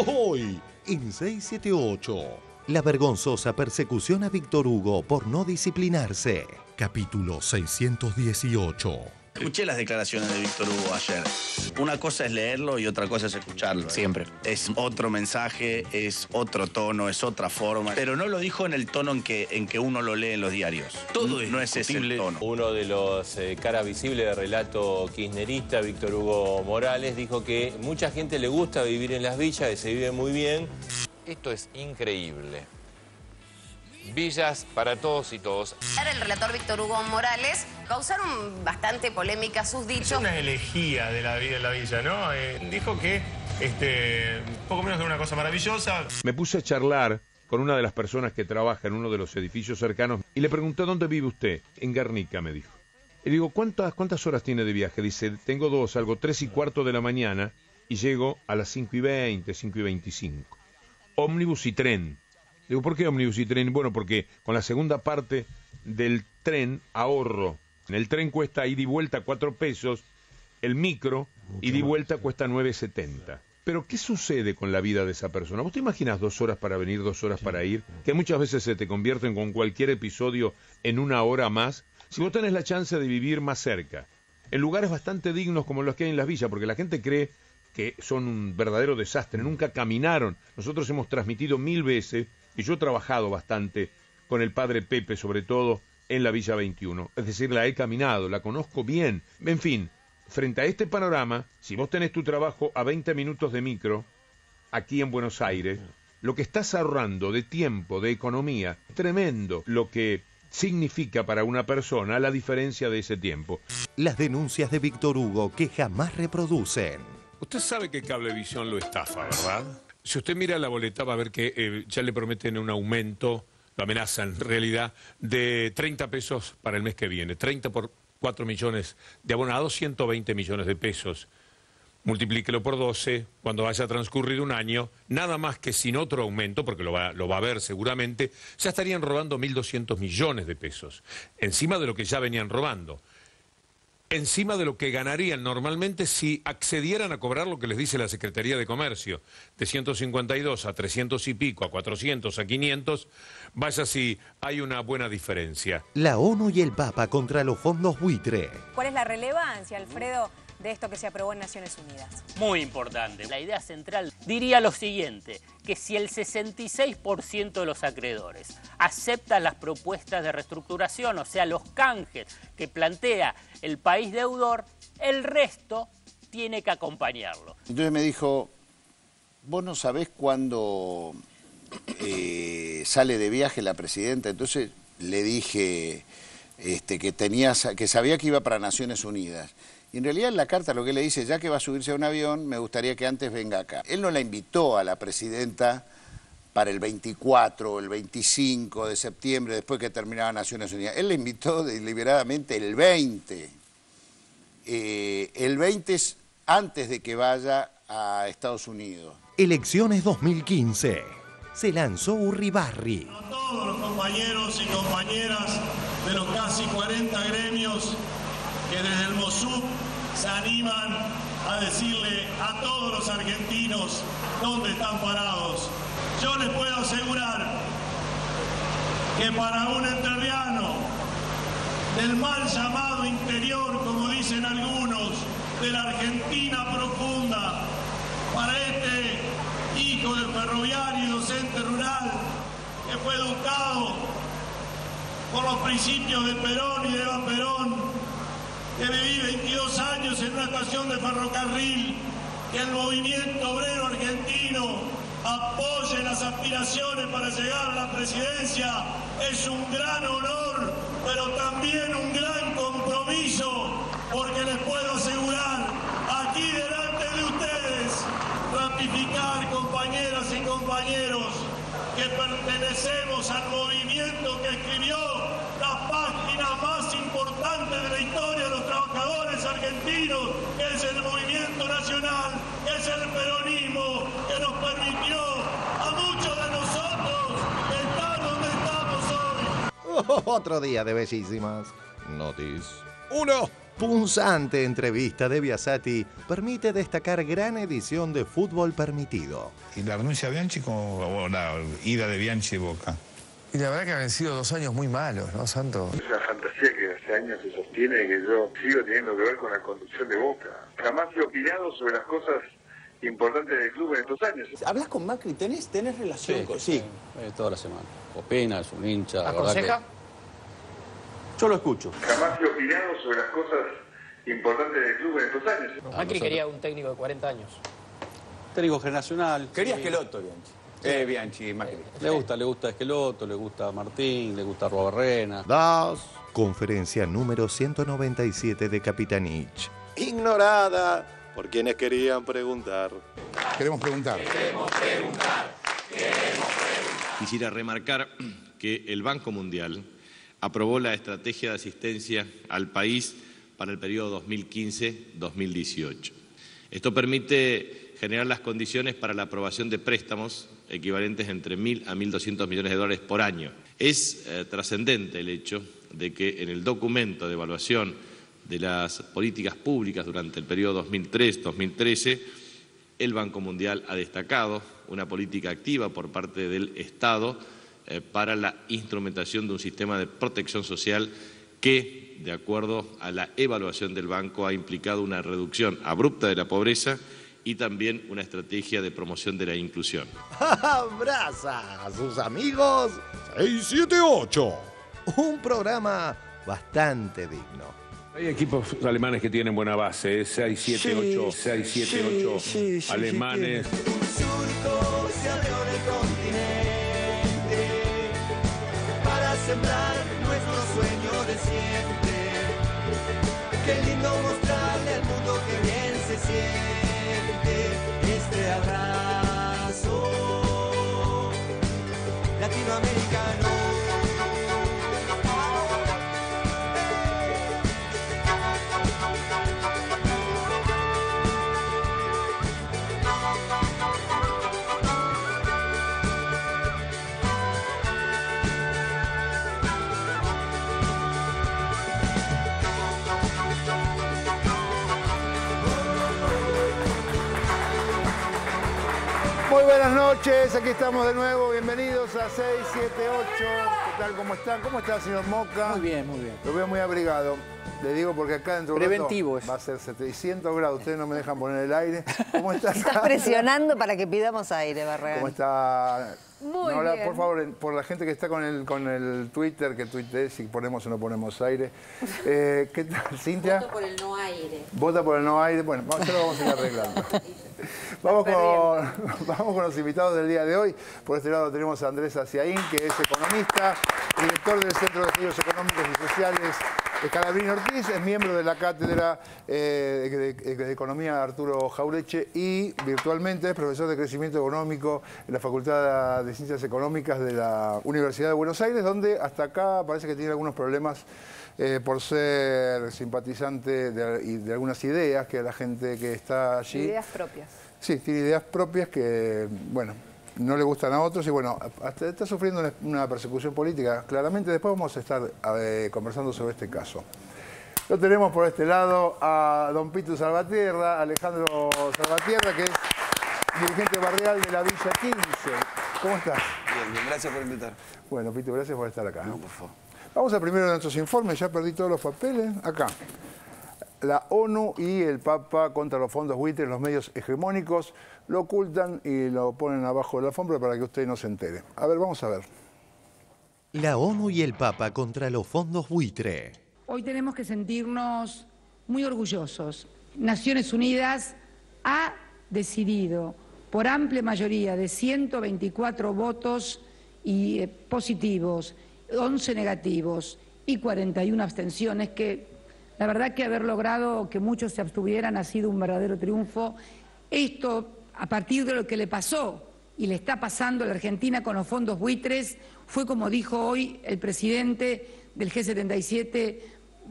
Hoy, en 678, la vergonzosa persecución a Víctor Hugo por no disciplinarse. Capítulo 618. Escuché las declaraciones de Víctor Hugo ayer. Una cosa es leerlo y otra cosa es escucharlo. Siempre. Es otro mensaje, es otro tono, es otra forma. Pero no lo dijo en el tono en que uno lo lee en los diarios. Todo no es ese el tono. Uno de los caras visibles del relato kirchnerista, Víctor Hugo Morales, dijo que mucha gente le gusta vivir en las villas, que se vive muy bien. Esto es increíble. Villas para todos y todos. El relator Víctor Hugo Morales causaron bastante polémica sus dichos. Es una elegía de la vida en la villa, ¿no? Dijo que poco menos de una cosa maravillosa. Me puse a charlar con una de las personas que trabaja en uno de los edificios cercanos y le pregunté: ¿dónde vive usted? En Guernica, me dijo. Y digo, ¿cuántas horas tiene de viaje? Dice, tengo 2, salgo 3:15 de la mañana y llego a las 5:20, 5:25. Ómnibus y tren. Digo, ¿por qué ómnibus y tren? Bueno, porque con la segunda parte del tren ahorro. En el tren cuesta ida y vuelta 4 pesos, el micro ida y vuelta cuesta 9,70. Pero ¿qué sucede con la vida de esa persona? ¿Vos te imaginas 2 horas para venir, 2 horas para ir? Que muchas veces se te convierten con cualquier episodio en 1 hora más. Si vos tenés la chance de vivir más cerca, en lugares bastante dignos como los que hay en las villas, porque la gente cree que son un verdadero desastre, nunca caminaron. Nosotros hemos transmitido 1000 veces, y yo he trabajado bastante con el padre Pepe, sobre todo en la Villa 21. Es decir, la he caminado, la conozco bien. En fin, frente a este panorama, si vos tenés tu trabajo a 20 minutos de micro, aquí en Buenos Aires, lo que estás ahorrando de tiempo, de economía, es tremendo lo que significa para una persona la diferencia de ese tiempo. Las denuncias de Víctor Hugo que jamás reproducen. Usted sabe que Cablevisión lo estafa, ¿verdad? Si usted mira la boleta va a ver que ya le prometen un aumento, lo amenazan en realidad, de 30 pesos para el mes que viene. 30 por 4 millones de abonados, 120 millones de pesos. Multiplíquelo por 12, cuando haya transcurrido un año, nada más que sin otro aumento, porque lo va a ver seguramente, ya estarían robando 1.200 millones de pesos, encima de lo que ya venían robando. Encima de lo que ganarían normalmente si accedieran a cobrar lo que les dice la Secretaría de Comercio, de 152 a 300 y pico, a 400, a 500, vaya si hay una buena diferencia. La ONU y el Papa contra los fondos buitre. ¿Cuál es la relevancia, Alfredo, de esto que se aprobó en Naciones Unidas? Muy importante. La idea central diría lo siguiente, que si el 66% de los acreedores aceptan las propuestas de reestructuración, o sea, los canjes que plantea el país deudor, el resto tiene que acompañarlo. Entonces me dijo, vos no sabés cuándo sale de viaje la presidenta. Entonces le dije que sabía que iba para Naciones Unidas. Y en realidad en la carta lo que le dice, ya que va a subirse a un avión, me gustaría que antes venga acá. Él no la invitó a la presidenta para el 24 o el 25 de septiembre, después que terminaba Naciones Unidas. Él la invitó deliberadamente el 20. El 20 es antes de que vaya a Estados Unidos. Elecciones 2015. Se lanzó Urribarri. A todos los compañeros y compañeras de los casi 40 gremios que desde el MOSUP se animan a decirle a todos los argentinos dónde están parados. Yo les puedo asegurar que para un entrerriano del mal llamado interior, como dicen algunos, de la Argentina profunda, para este hijo del ferroviario y docente rural que fue educado por los principios de Perón y de Eva Perón, que viví 22 años en una estación de ferrocarril, que el movimiento obrero argentino apoye las aspiraciones para llegar a la presidencia, es un gran honor, pero también un gran compromiso, porque les puedo asegurar, aquí delante de ustedes, ratificar, compañeras y compañeros, que pertenecemos al movimiento que escribió la página más importante de la historia de los trabajadores argentinos, que es el movimiento nacional, que es el peronismo, que nos permitió a muchos de nosotros estar donde estamos hoy. Otro día de bellísimas noticias. 1, punzante entrevista de Biasati permite destacar gran edición de Fútbol Permitido. ¿Y la renuncia de Bianchi o la ida de Bianchi de Boca? Y la verdad que han sido 2 años muy malos, ¿no, Santo? Es una fantasía que hace años se sostiene y que yo sigo teniendo que ver con la conducción de Boca. Jamás he opinado sobre las cosas importantes del club en estos años. ¿Hablas con Macri? ¿Tenés relación con él? Sí, toda la semana. Opina, es un hincha. ¿Aconseja? Yo lo escucho. Jamás he opinado sobre las cosas importantes del club en estos años. Macri quería un técnico de 40 años. Técnico generacional. Quería sí. Esqueloto, Bianchi. Bianchi, Macri. Le gusta Esqueloto, le gusta Martín, le gusta Arruabarrena. Conferencia número 197 de Capitanich. Ignorada por quienes querían preguntar. Queremos preguntar. Quisiera remarcar que el Banco Mundial aprobó la estrategia de asistencia al país para el periodo 2015-2018. Esto permite generar las condiciones para la aprobación de préstamos equivalentes entre 1.000 a 1.200 millones de dólares por año. Es trascendente el hecho de que en el documento de evaluación de las políticas públicas durante el periodo 2003-2013, el Banco Mundial ha destacado una política activa por parte del Estado para la instrumentación de un sistema de protección social que, de acuerdo a la evaluación del banco, ha implicado una reducción abrupta de la pobreza y también una estrategia de promoción de la inclusión. ¡Abraza a sus amigos! 678. Un programa bastante digno. Hay equipos alemanes que tienen buena base, 6-7-8, 6-7-8 alemanes. Se abrió en el continente para sembrar nuestro sueño de siempre. Qué lindo mostrarle al mundo que bien se siente este abrazo latinoamericano. Muy buenas noches, aquí estamos de nuevo, bienvenidos a 678. ¿Qué tal? ¿Cómo están? ¿Cómo está, señor Moca? Muy bien, muy bien. Lo veo muy abrigado. Le digo porque acá dentro de un Preventivo rato va a ser 700 grados. Ustedes no me dejan poner el aire. ¿Cómo está? Estás presionando para que pidamos aire, Barragán. ¿Cómo está? Muy no, bien. Por favor, por la gente que está con el Twitter, que tuitee si ponemos o no ponemos aire. ¿Qué tal, Cintia? Voto por el no aire. Vota por el no aire. Bueno, ya lo vamos a ir arreglando. Vamos con los invitados del día de hoy. Por este lado tenemos a Andrés Aciaín, que es economista, director del Centro de Estudios Económicos y Sociales Scalabrini Ortiz, es miembro de la Cátedra de Economía Arturo Jaureche y virtualmente es profesor de Crecimiento Económico en la Facultad de Ciencias Económicas de la Universidad de Buenos Aires, donde hasta acá parece que tiene algunos problemas por ser simpatizante de algunas ideas que la gente que está allí... Ideas propias. Sí, tiene ideas propias que, bueno, no le gustan a otros y, bueno, hasta está sufriendo una persecución política. Claramente después vamos a estar conversando sobre este caso. Lo tenemos por este lado a don Pitu Salvatierra, Alejandro Salvatierra, que es dirigente barrial de la Villa 15. ¿Cómo estás? Bien, gracias por invitar. Bueno, Pitu, gracias por estar acá. No, por favor. Vamos a primero de nuestros informes, ya perdí todos los papeles. Acá. La ONU y el Papa contra los fondos buitres, los medios hegemónicos, lo ocultan y lo ponen abajo de la alfombra para que usted no se entere. A ver, vamos a ver. La ONU y el Papa contra los fondos buitre. Hoy tenemos que sentirnos muy orgullosos. Naciones Unidas ha decidido por amplia mayoría de 124 votos y positivos, 11 negativos y 41 abstenciones, que la verdad que haber logrado que muchos se abstuvieran ha sido un verdadero triunfo. Esto, a partir de lo que le pasó y le está pasando a la Argentina con los fondos buitres, fue como dijo hoy el presidente del G77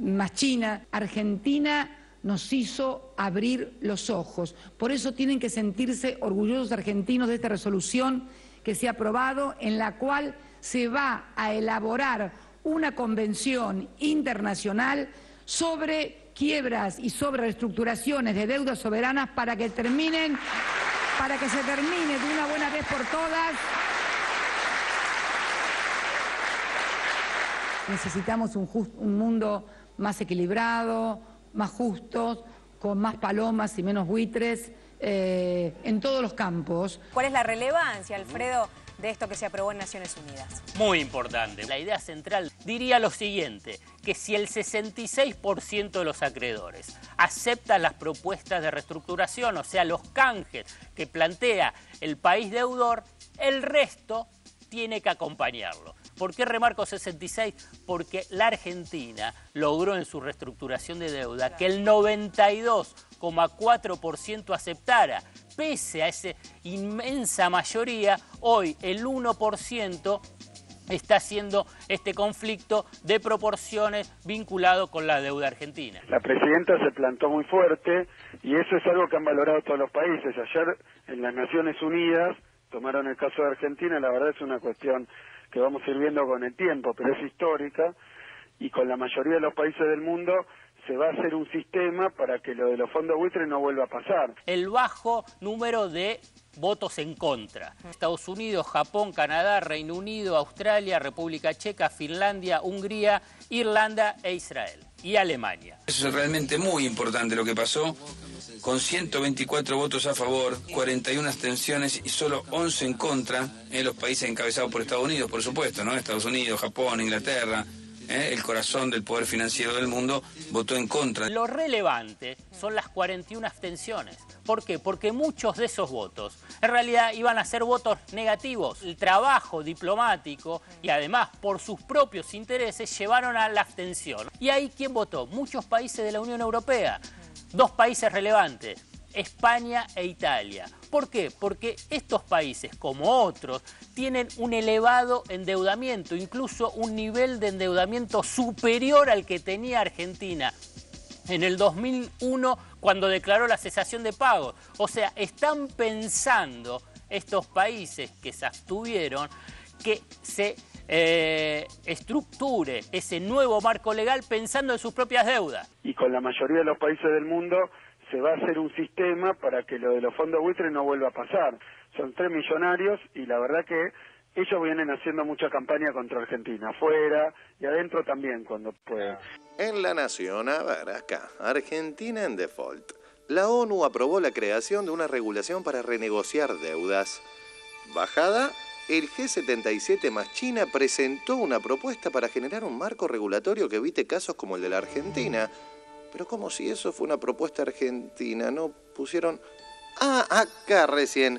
más China, Argentina nos hizo abrir los ojos. Por eso tienen que sentirse orgullosos argentinos de esta resolución que se ha aprobado, en la cual se va a elaborar una convención internacional sobre quiebras y sobre reestructuraciones de deudas soberanas para que se termine de una buena vez por todas. Necesitamos un mundo más equilibrado, más justo, con más palomas y menos buitres en todos los campos. ¿Cuál es la relevancia, Alfredo, de esto que se aprobó en Naciones Unidas? Muy importante. La idea central diría lo siguiente, que si el 66% de los acreedores aceptan las propuestas de reestructuración, o sea, los canjes que plantea el país deudor, el resto tiene que acompañarlo. ¿Por qué remarco 66? Porque la Argentina logró en su reestructuración de deuda que el 92,4% aceptara. Pese a esa inmensa mayoría, hoy el 1% está haciendo este conflicto de proporciones vinculado con la deuda argentina. La presidenta se plantó muy fuerte y eso es algo que han valorado todos los países. Ayer en las Naciones Unidas tomaron el caso de Argentina, la verdad es una cuestión que vamos a ir viendo con el tiempo, pero es histórica, y con la mayoría de los países del mundo se va a hacer un sistema para que lo de los fondos buitres no vuelva a pasar. El bajo número de votos en contra. Estados Unidos, Japón, Canadá, Reino Unido, Australia, República Checa, Finlandia, Hungría, Irlanda e Israel. Y Alemania. Eso es realmente muy importante lo que pasó. Con 124 votos a favor, 41 abstenciones y solo 11 en contra en los países encabezados por Estados Unidos, por supuesto, ¿no? Estados Unidos, Japón, Inglaterra, el corazón del poder financiero del mundo, votó en contra. Lo relevante son las 41 abstenciones. ¿Por qué? Porque muchos de esos votos en realidad iban a ser votos negativos. El trabajo diplomático y además por sus propios intereses llevaron a la abstención. ¿Y ahí quién votó? Muchos países de la Unión Europea. Dos países relevantes, España e Italia. ¿Por qué? Porque estos países, como otros, tienen un elevado endeudamiento, incluso un nivel de endeudamiento superior al que tenía Argentina en el 2001 cuando declaró la cesación de pagos. O sea, están pensando estos países que se abstuvieron que se estructure ese nuevo marco legal pensando en sus propias deudas. Y con la mayoría de los países del mundo se va a hacer un sistema para que lo de los fondos buitres no vuelva a pasar. Son 3 millonarios y la verdad que ellos vienen haciendo mucha campaña contra Argentina, afuera y adentro también cuando pueden. En La Nación, a ver acá, Argentina en default. La ONU aprobó la creación de una regulación para renegociar deudas. Bajada, el G77 más China presentó una propuesta para generar un marco regulatorio que evite casos como el de la Argentina. Pero como si eso fue una propuesta argentina, ¿no pusieron? Ah, acá recién,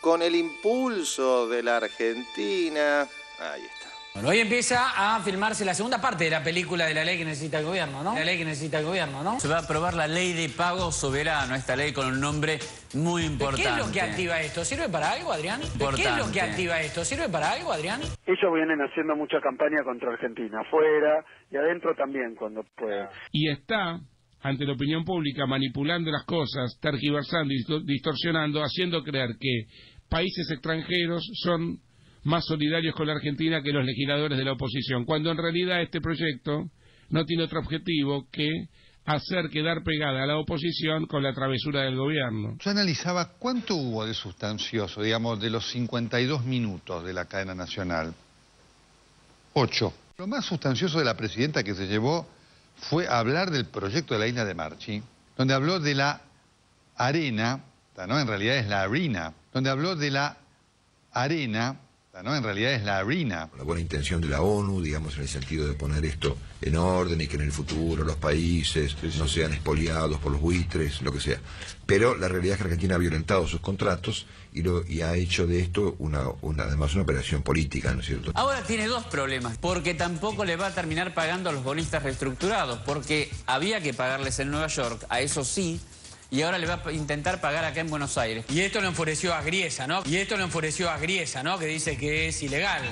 con el impulso de la Argentina. Ahí está. Bueno, hoy empieza a filmarse la segunda parte de la película de la ley que necesita el gobierno, ¿no? La ley que necesita el gobierno, ¿no? Se va a aprobar la ley de pago soberano, esta ley con un nombre muy importante. ¿Qué es lo que activa esto? ¿Sirve para algo, Adrián? ¿Qué es lo que activa esto? ¿Sirve para algo, Adrián? Ellos vienen haciendo mucha campaña contra Argentina, afuera y adentro también cuando pueden. Y está ante la opinión pública manipulando las cosas, tergiversando y distorsionando, haciendo creer que países extranjeros son más solidarios con la Argentina que los legisladores de la oposición, cuando en realidad este proyecto no tiene otro objetivo que hacer quedar pegada a la oposición con la travesura del gobierno. Yo analizaba cuánto hubo de sustancioso, digamos, de los 52 minutos de la cadena nacional. 8. Lo más sustancioso de la presidenta que se llevó fue hablar del proyecto de la isla de Marchi, donde habló de la arena, ¿no? En realidad es la harina, donde habló de la arena, ¿no? En realidad es la harina. La buena intención de la ONU, digamos, en el sentido de poner esto en orden y que en el futuro los países no sean expoliados por los buitres, lo que sea. Pero la realidad es que Argentina ha violentado sus contratos y ha hecho de esto además una operación política, ¿no es cierto? Ahora tiene dos problemas, porque tampoco le va a terminar pagando a los bonistas reestructurados, porque había que pagarles en Nueva York, a eso sí, y ahora le va a intentar pagar acá en Buenos Aires. Y esto lo enfureció a Griesa, ¿no? Que dice que es ilegal.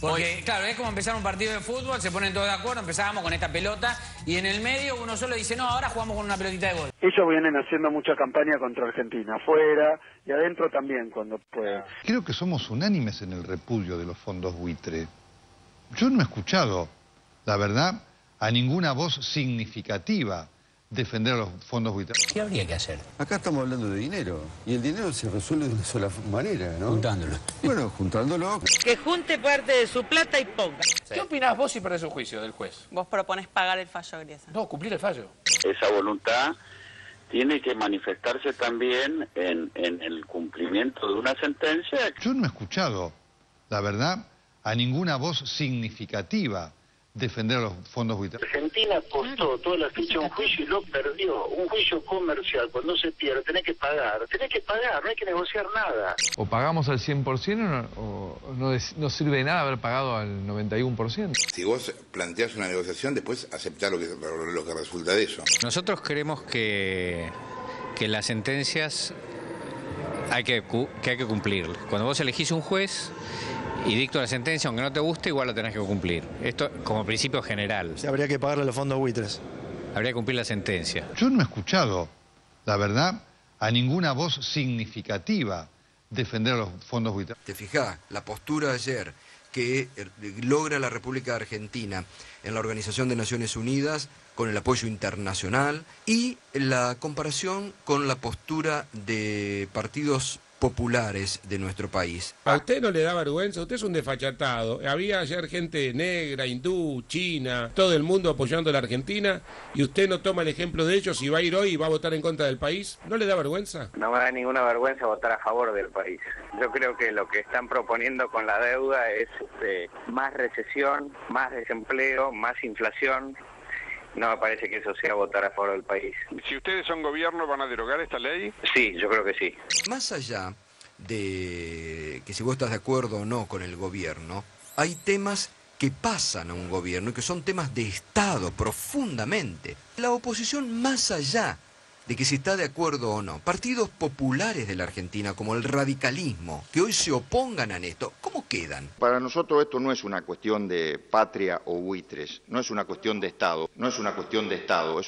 Porque, claro, es como empezar un partido de fútbol, se ponen todos de acuerdo, empezábamos con esta pelota, y en el medio uno solo dice, no, ahora jugamos con una pelotita de gol. Ellos vienen haciendo mucha campaña contra Argentina, afuera y adentro también cuando pueden. Creo que somos unánimes en el repudio de los fondos buitre. Yo no he escuchado, la verdad, a ninguna voz significativa defender a los fondos buitres. ¿Qué habría que hacer? Acá estamos hablando de dinero. Y el dinero se resuelve de una sola manera, ¿no? Juntándolo. Bueno, juntándolo. Que junte parte de su plata y ponga. ¿Qué opinás vos si perdés un juicio del juez? Vos proponés pagar el fallo, Griesa. No, cumplir el fallo. Esa voluntad tiene que manifestarse también en el cumplimiento de una sentencia. Yo no he escuchado, la verdad, a ninguna voz significativa defender a los fondos buitres. Argentina apostó toda la ficha a un juicio y lo perdió. Un juicio comercial, cuando se pierde, tenés que pagar, no hay que negociar nada. O pagamos al 100% o no sirve de nada haber pagado al 91%. Si vos planteás una negociación, después aceptá lo que resulta de eso. Nosotros creemos que las sentencias hay que cumplir. Cuando vos elegís un juez y dicta una sentencia, aunque no te guste, igual la tenés que cumplir. Esto como principio general. O sea, habría que pagarle a los fondos buitres. Habría que cumplir la sentencia. Yo no he escuchado, la verdad, a ninguna voz significativa defender a los fondos buitres. Te fijás, la postura de ayer que logra la República Argentina en la Organización de Naciones Unidas con el apoyo internacional y la comparación con la postura de partidos populares de nuestro país. ¿A usted no le da vergüenza? Usted es un desfachatado. Había ayer gente negra, hindú, china, todo el mundo apoyando a la Argentina y usted no toma el ejemplo de ellos y va a ir hoy y va a votar en contra del país. ¿No le da vergüenza? No me da ninguna vergüenza votar a favor del país. Yo creo que lo que están proponiendo con la deuda es más recesión, más desempleo, más inflación. No me parece que eso sea votar a favor del país. Si ustedes son gobierno, ¿van a derogar esta ley? Sí, yo creo que sí. Más allá de que si vos estás de acuerdo o no con el gobierno, hay temas que pasan a un gobierno y que son temas de Estado profundamente. La oposición, más allá de que si está de acuerdo o no, partidos populares de la Argentina como el radicalismo, que hoy se opongan a esto, ¿cómo quedan? Para nosotros esto no es una cuestión de patria o buitres, no es una cuestión de Estado, es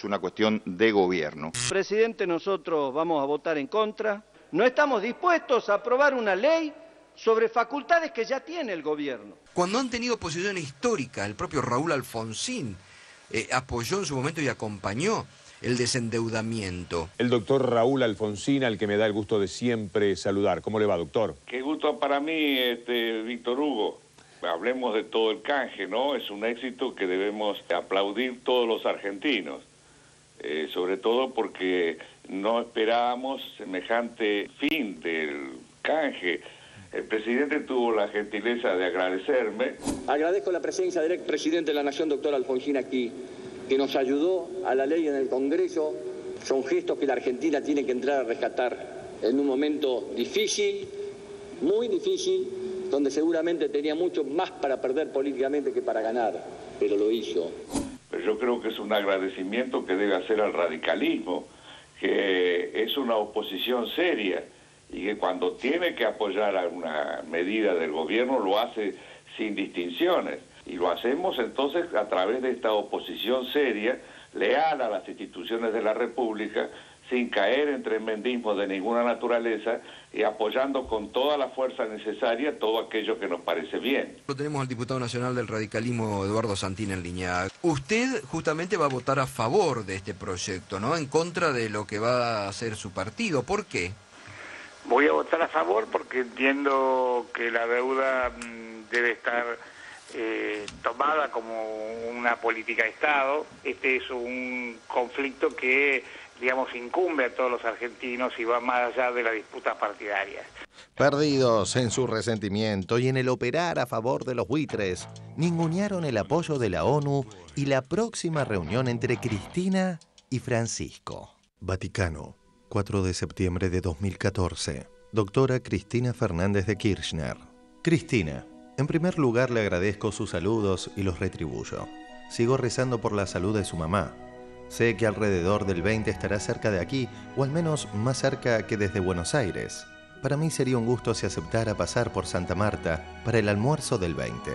una cuestión de gobierno. Presidente, nosotros vamos a votar en contra. No estamos dispuestos a aprobar una ley sobre facultades que ya tiene el gobierno. Cuando han tenido posición histórica, el propio Raúl Alfonsín apoyó en su momento y acompañó el desendeudamiento. El doctor Raúl Alfonsín, al que me da el gusto de siempre saludar. ¿Cómo le va, doctor? Qué gusto para mí, Víctor Hugo. Hablemos de todo el canje, ¿no? Es un éxito que debemos aplaudir todos los argentinos. Sobre todo porque no esperábamos semejante fin del canje. El presidente tuvo la gentileza de agradecerme. Agradezco la presencia del expresidente de la Nación, doctor Alfonsín, aquí, que nos ayudó a la ley en el Congreso. Son gestos que la Argentina tiene que entrar a rescatar en un momento difícil, muy difícil, donde seguramente tenía mucho más para perder políticamente que para ganar, pero lo hizo. Pero yo creo que es un agradecimiento que debe hacer al radicalismo, que es una oposición seria y que cuando tiene que apoyar a una medida del gobierno lo hace sin distinciones. Y lo hacemos entonces a través de esta oposición seria, leal a las instituciones de la República, sin caer en tremendismo de ninguna naturaleza y apoyando con toda la fuerza necesaria todo aquello que nos parece bien. Tenemos al diputado nacional del radicalismo, Eduardo Santín, en línea. Usted justamente va a votar a favor de este proyecto, ¿no? En contra de lo que va a hacer su partido. ¿Por qué? Voy a votar a favor porque entiendo que la deuda debe estar tomada como una política de Estado. Este es un conflicto que, digamos, incumbe a todos los argentinos y va más allá de las disputas partidarias. Perdidos en su resentimiento y en el operar a favor de los buitres, ningunearon el apoyo de la ONU y la próxima reunión entre Cristina y Francisco. Vaticano, 4 de septiembre de 2014. Doctora Cristina Fernández de Kirchner. Cristina, en primer lugar le agradezco sus saludos y los retribuyo. Sigo rezando por la salud de su mamá. Sé que alrededor del 20 estará cerca de aquí, o al menos más cerca que desde Buenos Aires. Para mí sería un gusto si aceptara pasar por Santa Marta para el almuerzo del 20.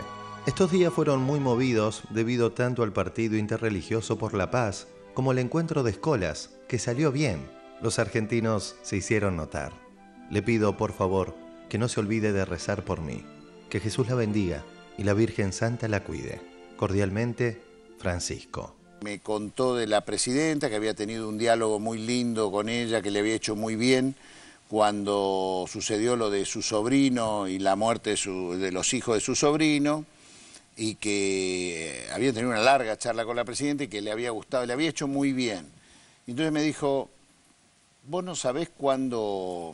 Estos días fueron muy movidos debido tanto al Partido Interreligioso por la Paz como al encuentro de escolas, que salió bien. Los argentinos se hicieron notar. Le pido, por favor, que no se olvide de rezar por mí. Que Jesús la bendiga y la Virgen Santa la cuide. Cordialmente, Francisco. Me contó de la presidenta, que había tenido un diálogo muy lindo con ella, que le había hecho muy bien cuando sucedió lo de su sobrino y la muerte de los hijos de su sobrino, y que había tenido una larga charla con la presidenta y que le había gustado, le había hecho muy bien. Entonces me dijo, vos no sabés cuándo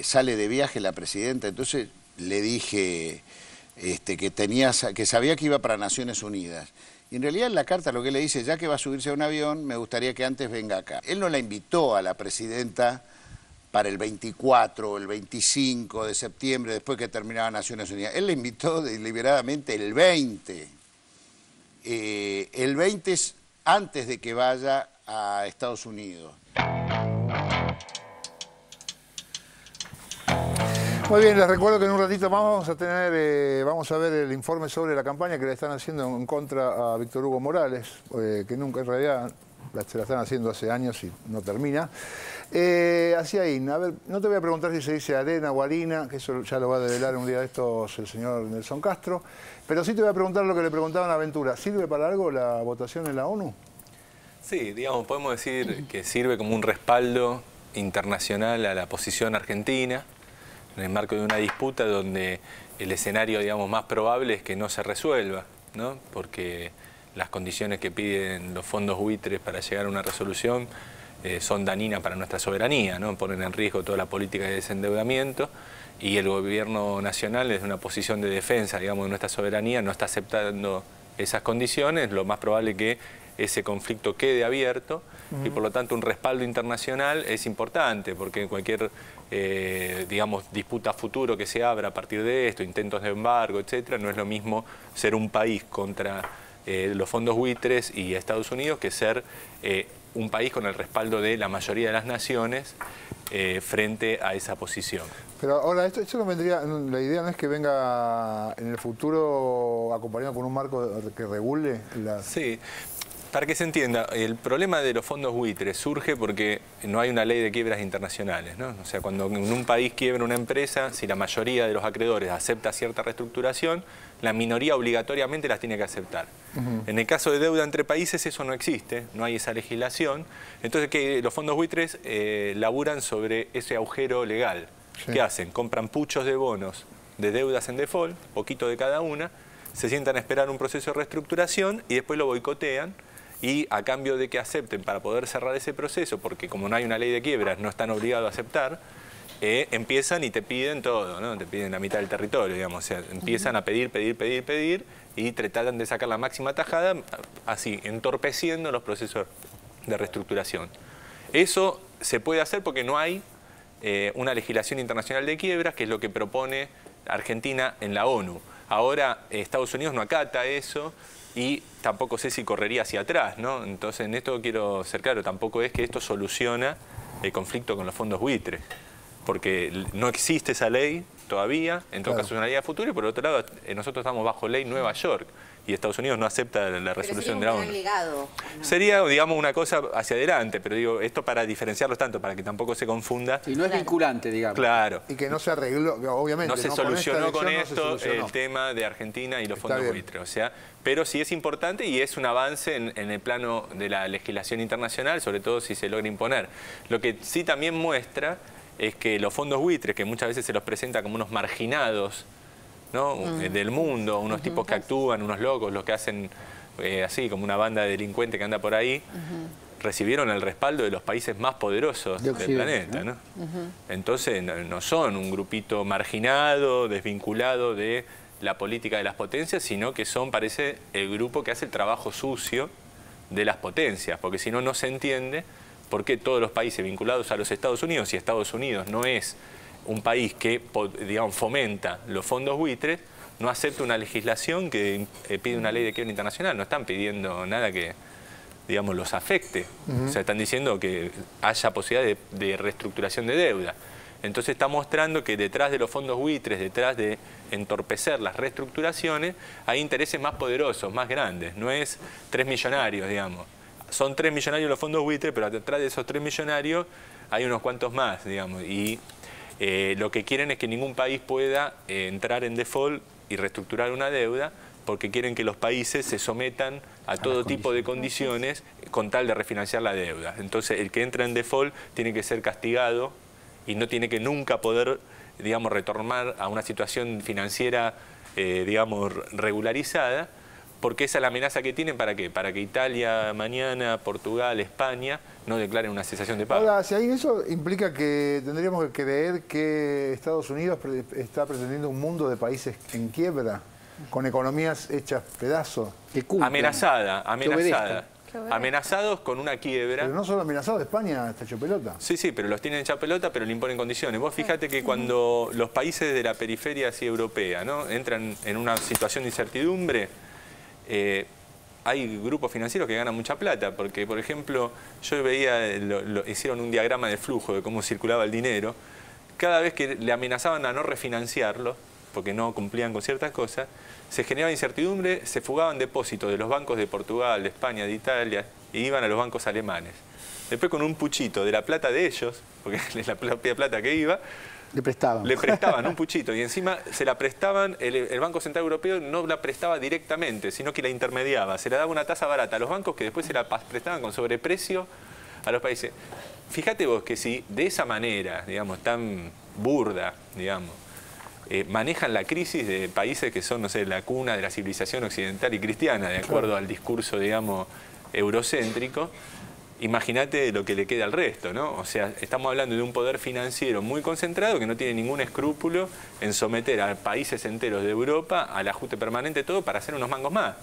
sale de viaje la presidenta. Entonces le dije que sabía que iba para Naciones Unidas. Y en realidad en la carta lo que le dice, ya que va a subirse a un avión, me gustaría que antes venga acá. Él no la invitó a la presidenta para el 24 o el 25 de septiembre, después que terminaba Naciones Unidas. Él la invitó deliberadamente el 20. El 20 es antes de que vaya a Estados Unidos. Muy bien, les recuerdo que en un ratito más vamos a ver el informe sobre la campaña que le están haciendo en contra a Víctor Hugo Morales, que nunca en realidad se la están haciendo hace años y no termina. Hacia ahí, a ver, no te voy a preguntar si se dice arena o harina, que eso ya lo va a develar un día de estos el señor Nelson Castro, pero sí te voy a preguntar lo que le preguntaban a Ventura. ¿Sirve para algo la votación en la ONU? Sí, digamos, podemos decir que sirve como un respaldo internacional a la posición argentina, en el marco de una disputa donde el escenario, digamos, más probable es que no se resuelva, ¿no? Porque las condiciones que piden los fondos buitres para llegar a una resolución son dañinas para nuestra soberanía, ¿no? Ponen en riesgo toda la política de desendeudamiento y el gobierno nacional, desde una posición de defensa, digamos, de nuestra soberanía, no está aceptando esas condiciones. Lo más probable es que ese conflicto quede abierto y por lo tanto un respaldo internacional es importante, porque cualquier digamos, disputa futuro que se abra a partir de esto, intentos de embargo, etcétera, no es lo mismo ser un país contra los fondos buitres y Estados Unidos que ser un país con el respaldo de la mayoría de las naciones frente a esa posición. Pero ahora, esto no vendría, la idea no es que venga en el futuro acompañado con un marco que regule la... Sí. Para que se entienda, el problema de los fondos buitres surge porque no hay una ley de quiebras internacionales, ¿no? O sea, cuando en un país quiebra una empresa, si la mayoría de los acreedores acepta cierta reestructuración, la minoría obligatoriamente las tiene que aceptar. En el caso de deuda entre países eso no existe, no hay esa legislación. Entonces, que los fondos buitres laburan sobre ese agujero legal. Sí. ¿Qué hacen? Compran puchos de bonos de deudas en default, poquito de cada una, se sientan a esperar un proceso de reestructuración y después lo boicotean. Y a cambio de que acepten para poder cerrar ese proceso, porque como no hay una ley de quiebras, no están obligados a aceptar, empiezan y te piden todo, ¿no? Te piden la mitad del territorio, digamos. O sea, empiezan a pedir y tratan de sacar la máxima tajada, así, entorpeciendo los procesos de reestructuración. Eso se puede hacer porque no hay una legislación internacional de quiebras, que es lo que propone Argentina en la ONU. Ahora Estados Unidos no acata eso, y tampoco sé si correría hacia atrás, ¿no? Entonces, en esto quiero ser claro, tampoco es que esto soluciona el conflicto con los fondos buitres, porque no existe esa ley todavía, en todo caso es una ley a futuro, y por otro lado, nosotros estamos bajo ley Nueva York, y Estados Unidos no acepta la resolución de la ONU. Legado, ¿no? Sería, digamos, una cosa hacia adelante, pero digo, esto para diferenciarlos tanto, para que tampoco se confunda. Y no es vinculante, digamos. Claro. Y que no se arregló, obviamente. No se solucionó con esto el tema de Argentina y los fondos buitres. O sea, pero sí es importante y es un avance en el plano de la legislación internacional, sobre todo si se logra imponer. Lo que sí también muestra es que los fondos buitres, que muchas veces se los presenta como unos marginados, ¿no? Del mundo, unos tipos que actúan, unos locos, los que hacen así, como una banda de delincuentes que anda por ahí, recibieron el respaldo de los países más poderosos del planeta, ¿no? Entonces no son un grupito marginado, desvinculado de la política de las potencias, sino que son, parece, el grupo que hace el trabajo sucio de las potencias, porque si no, no se entiende por qué todos los países vinculados a los Estados Unidos, si Estados Unidos no es un país que, digamos, fomenta los fondos buitres, no acepta una legislación que pide una ley de quiebra internacional. No están pidiendo nada que, digamos, los afecte. O sea, están diciendo que haya posibilidad de reestructuración de deuda. Entonces está mostrando que detrás de los fondos buitres, detrás de entorpecer las reestructuraciones, hay intereses más poderosos, más grandes. No es 3 millonarios, digamos. Son 3 millonarios los fondos buitres, pero detrás de esos 3 millonarios hay unos cuantos más, digamos. Y lo que quieren es que ningún país pueda entrar en default y reestructurar una deuda, porque quieren que los países se sometan a todo tipo de condiciones con tal de refinanciar la deuda. Entonces, el que entra en default tiene que ser castigado y no tiene que nunca poder, digamos, retornar a una situación financiera, digamos, regularizada, porque esa es la amenaza que tienen. ¿Para qué? Para que Italia mañana, Portugal, España no declaren una cesación de pago. Ahora, si hay eso, implica que tendríamos que creer que Estados Unidos está pretendiendo un mundo de países en quiebra, con economías hechas pedazos. Amenazados con una quiebra. Pero no solo amenazados, España está hecho pelota. Sí, pero los tienen hecha pelota, pero le imponen condiciones. Vos fíjate que cuando los países de la periferia así europea, ¿no?, entran en una situación de incertidumbre, hay grupos financieros que ganan mucha plata, porque, por ejemplo, yo veía, hicieron un diagrama de flujo de cómo circulaba el dinero. Cada vez que le amenazaban a no refinanciarlo, porque no cumplían con ciertas cosas, se generaba incertidumbre, se fugaban depósitos de los bancos de Portugal, de España, de Italia, y iban a los bancos alemanes. Después, con un puchito de la plata de ellos, porque es la propia plata que iba, le prestaban un puchito, y encima se la prestaban, el Banco Central Europeo no la prestaba directamente, sino que la intermediaba, se la daba una tasa barata a los bancos que después se la prestaban con sobreprecio a los países. Fíjate vos que si de esa manera, digamos, tan burda, digamos, manejan la crisis de países que son, no sé, la cuna de la civilización occidental y cristiana, de acuerdo al discurso, digamos, eurocéntrico, imagínate lo que le queda al resto, ¿no? O sea, estamos hablando de un poder financiero muy concentrado que no tiene ningún escrúpulo en someter a países enteros de Europa al ajuste permanente, todo para hacer unos mangos más.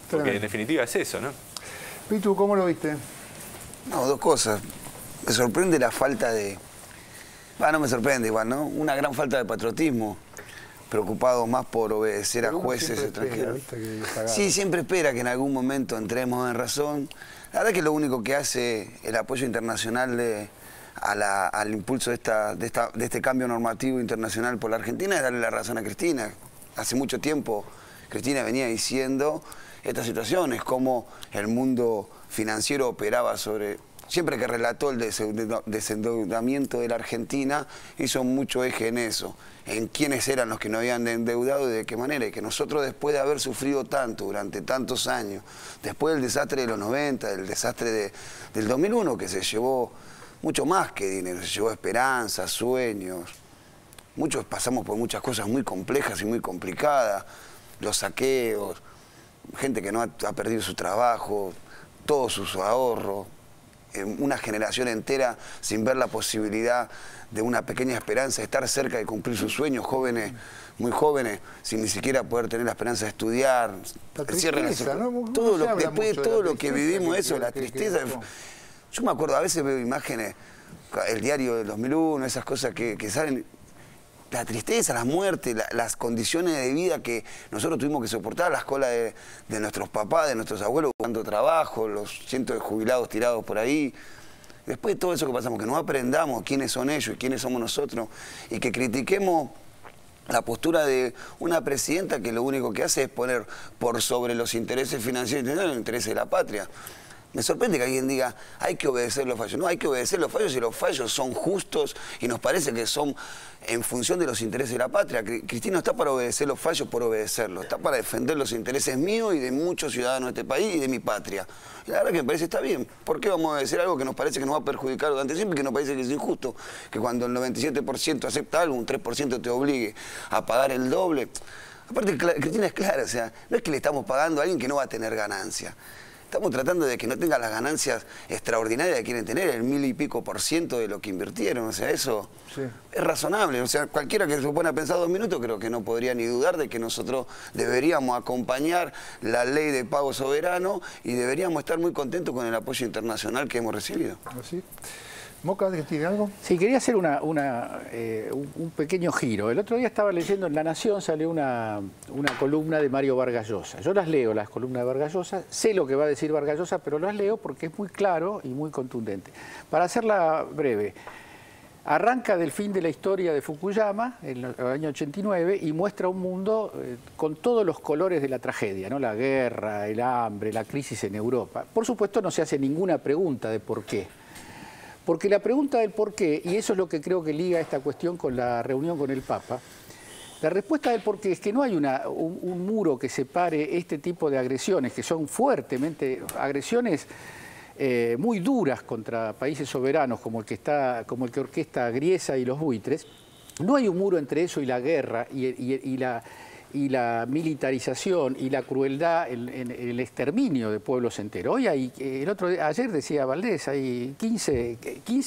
Porque en definitiva es eso, ¿no? Pitu, ¿cómo lo viste? No, dos cosas. Me sorprende la falta de... no me sorprende igual, ¿no? Una gran falta de patriotismo, preocupado más por obedecer a jueces extranjeros. Sí, siempre espera que en algún momento entremos en razón. La verdad que lo único que hace el apoyo internacional al impulso de este cambio normativo internacional por la Argentina es darle la razón a Cristina. Hace mucho tiempo Cristina venía diciendo estas situaciones, cómo el mundo financiero operaba sobre... Siempre que relató el desendeudamiento de la Argentina, hizo mucho eje en eso, en quiénes eran los que no habían endeudado y de qué manera. Y que nosotros, después de haber sufrido tanto durante tantos años, después del desastre de los 90, del desastre del 2001, que se llevó mucho más que dinero, se llevó esperanzas, sueños. Muchos pasamos por muchas cosas muy complejas y muy complicadas, los saqueos, gente que no ha perdido su trabajo, todos sus ahorros. Una generación entera sin ver la posibilidad de una pequeña esperanza de estar cerca de cumplir sus sueños, jóvenes, muy jóvenes, sin ni siquiera poder tener la esperanza de estudiar. Después de todo lo que vivimos, eso, la tristeza. Yo me acuerdo, a veces veo imágenes, el diario del 2001, esas cosas que salen... La tristeza, la muerte, las condiciones de vida que nosotros tuvimos que soportar, las colas de nuestros papás, de nuestros abuelos, buscando trabajo, los cientos de jubilados tirados por ahí. Después de todo eso que pasamos, que no aprendamos quiénes son ellos y quiénes somos nosotros, y que critiquemos la postura de una presidenta que lo único que hace es poner por sobre los intereses financieros los intereses de la patria. Me sorprende que alguien diga, hay que obedecer los fallos. No, hay que obedecer los fallos y los fallos son justos y nos parece que son en función de los intereses de la patria. Cristina no está para obedecer los fallos por obedecerlos, está para defender los intereses míos y de muchos ciudadanos de este país y de mi patria. Y la verdad que me parece que está bien. ¿Por qué vamos a obedecer algo que nos parece que nos va a perjudicar durante siempre y que nos parece que es injusto? Que cuando el 97% acepta algo, un 3% te obligue a pagar el doble. Aparte, Cristina es clara, o sea, no es que le estamos pagando a alguien que no va a tener ganancia. Estamos tratando de que no tengan las ganancias extraordinarias que quieren tener, el 1000 y pico % de lo que invirtieron. O sea, eso es razonable. O sea, cualquiera que se pone a pensar 2 minutos creo que no podría ni dudar de que nosotros deberíamos acompañar la ley de pago soberano y deberíamos estar muy contentos con el apoyo internacional que hemos recibido. ¿Así? ¿Moca tiene algo? Sí, quería hacer un pequeño giro. El otro día estaba leyendo en La Nación, salió una columna de Mario Vargas Llosa. Yo las leo, las columnas de Vargas Llosa, sé lo que va a decir Vargas Llosa, pero las leo porque es muy claro y muy contundente. Para hacerla breve, arranca del fin de la historia de Fukuyama, en el año 89, y muestra un mundo con todos los colores de la tragedia, ¿no? La guerra, el hambre, la crisis en Europa. Por supuesto no se hace ninguna pregunta de por qué. Porque la pregunta del por qué, y eso es lo que creo que liga esta cuestión con la reunión con el Papa, La respuesta del por qué es que no hay un muro que separe este tipo de agresiones, que son fuertemente agresiones muy duras contra países soberanos como el que orquesta Griesa y los buitres. No hay un muro entre eso y la guerra y la militarización y la crueldad en el exterminio de pueblos enteros. Hoy ayer decía Valdés, hay 15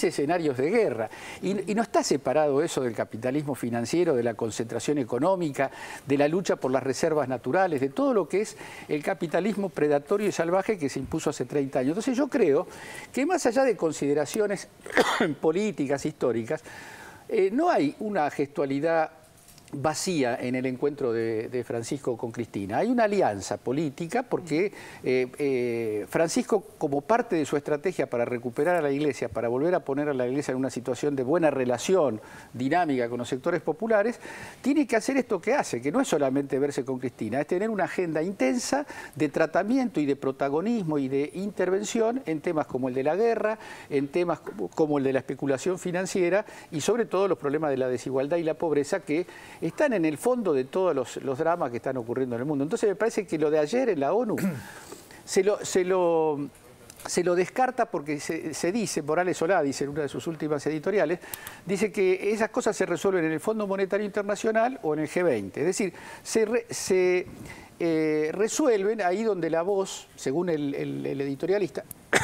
escenarios de guerra y no está separado eso del capitalismo financiero, de la concentración económica, de la lucha por las reservas naturales, de todo lo que es el capitalismo predatorio y salvaje que se impuso hace 30 años. Entonces yo creo que más allá de consideraciones políticas, históricas, no hay una gestualidad vacía en el encuentro de Francisco con Cristina. Hay una alianza política porque Francisco, como parte de su estrategia para recuperar a la Iglesia, para volver a poner a la Iglesia en una situación de buena relación dinámica con los sectores populares, tiene que hacer esto que hace, que no es solamente verse con Cristina, es tener una agenda intensa de tratamiento y de protagonismo y de intervención en temas como el de la guerra, en temas como el de la especulación financiera y sobre todo los problemas de la desigualdad y la pobreza que están en el fondo de todos los dramas que están ocurriendo en el mundo. Entonces me parece que lo de ayer en la ONU se lo descarta porque se dice, Morales Solá dice en una de sus últimas editoriales, dice que esas cosas se resuelven en el Fondo Monetario Internacional o en el G20. Es decir, se resuelven ahí donde la voz, según el editorialista,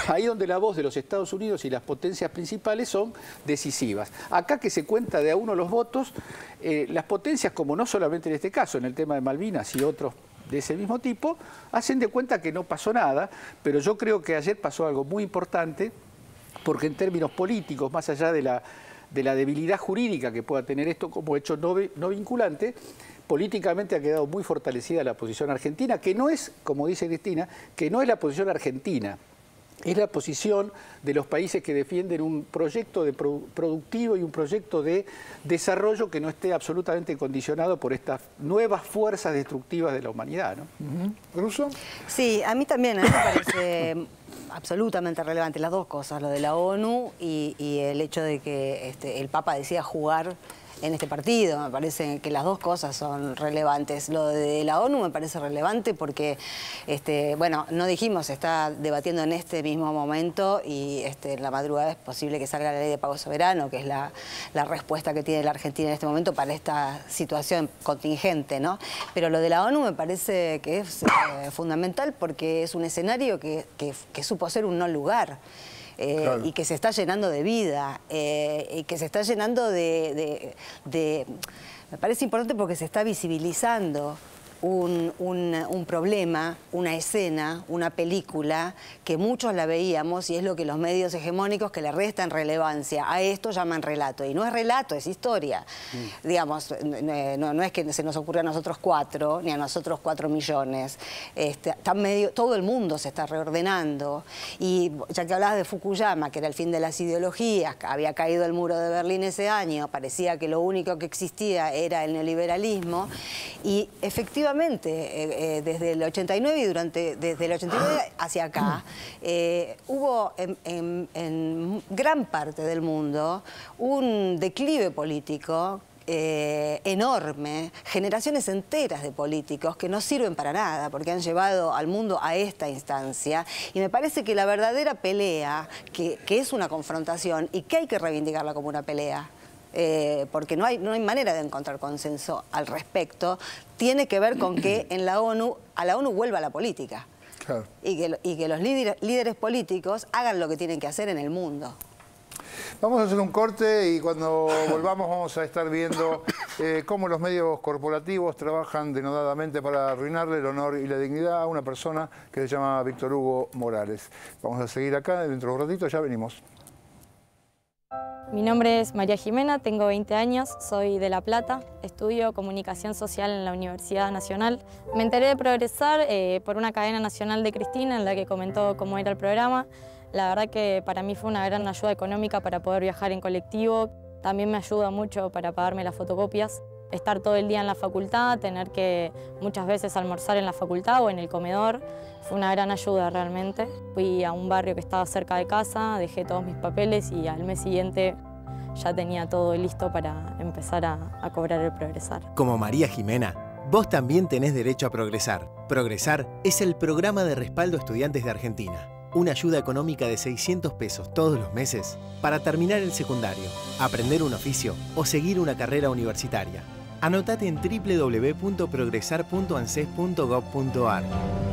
ahí donde la voz de los Estados Unidos y las potencias principales son decisivas. Acá que se cuenta de a uno los votos, las potencias, como no solamente en este caso, en el tema de Malvinas y otros de ese mismo tipo, hacen de cuenta que no pasó nada, pero yo creo que ayer pasó algo muy importante, porque en términos políticos, más allá de la debilidad jurídica que pueda tener esto como hecho no vinculante, políticamente ha quedado muy fortalecida la posición argentina, que no es, como dice Cristina, que no es la posición argentina, es la posición de los países que defienden un proyecto productivo y un proyecto de desarrollo que no esté absolutamente condicionado por estas nuevas fuerzas destructivas de la humanidad, ¿no? ¿Russo? Sí, a mí también me parece absolutamente relevante las dos cosas, lo de la ONU y el hecho de que el Papa decida jugar en este partido. Me parece que las dos cosas son relevantes. Lo de la ONU me parece relevante porque, bueno, no dijimos, se está debatiendo en este mismo momento y en la madrugada es posible que salga la ley de pago soberano, que es la respuesta que tiene la Argentina en este momento para esta situación contingente, ¿no? Pero lo de la ONU me parece que es fundamental porque es un escenario que supo ser un no lugar. Claro. Y que se está llenando de vida, y que se está llenando me parece importante porque se está visibilizando un problema, una escena, una película que muchos la veíamos y es lo que los medios hegemónicos que le restan relevancia a esto llaman relato. Y no es relato, es historia. Digamos, no es que se nos ocurra a nosotros 4, ni a nosotros 4 millones. Todo el mundo se está reordenando. Y ya que hablabas de Fukuyama, que era el fin de las ideologías, había caído el muro de Berlín ese año, parecía que lo único que existía era el neoliberalismo. Y efectivamente, desde el 89 y desde el 89 hacia acá, hubo en gran parte del mundo un declive político enorme, generaciones enteras de políticos que no sirven para nada porque han llevado al mundo a esta instancia y me parece que la verdadera pelea, que es una confrontación y que hay que reivindicarla como una pelea, porque no hay manera de encontrar consenso al respecto, tiene que ver con que a la ONU vuelva la política. Claro. Y que los líderes políticos hagan lo que tienen que hacer en el mundo. Vamos a hacer un corte y cuando volvamos vamos a estar viendo cómo los medios corporativos trabajan denodadamente para arruinarle el honor y la dignidad a una persona que se llama Víctor Hugo Morales. Vamos a seguir acá, dentro de un ratito ya venimos. Mi nombre es María Jimena, tengo 20 años, soy de La Plata, estudio comunicación social en la Universidad Nacional. Me enteré de Progresar por una cadena nacional de Cristina en la que comentó cómo era el programa. La verdad que para mí fue una gran ayuda económica para poder viajar en colectivo. También me ayuda mucho para pagarme las fotocopias. Estar todo el día en la facultad, tener que muchas veces almorzar en la facultad o en el comedor, fue una gran ayuda realmente. Fui a un barrio que estaba cerca de casa, dejé todos mis papeles y al mes siguiente ya tenía todo listo para empezar a cobrar el Progresar. Como María Jimena, vos también tenés derecho a Progresar. Progresar es el programa de respaldo a estudiantes de Argentina. Una ayuda económica de 600 pesos todos los meses para terminar el secundario, aprender un oficio o seguir una carrera universitaria. Anotate en www.progresar.anses.gov.ar.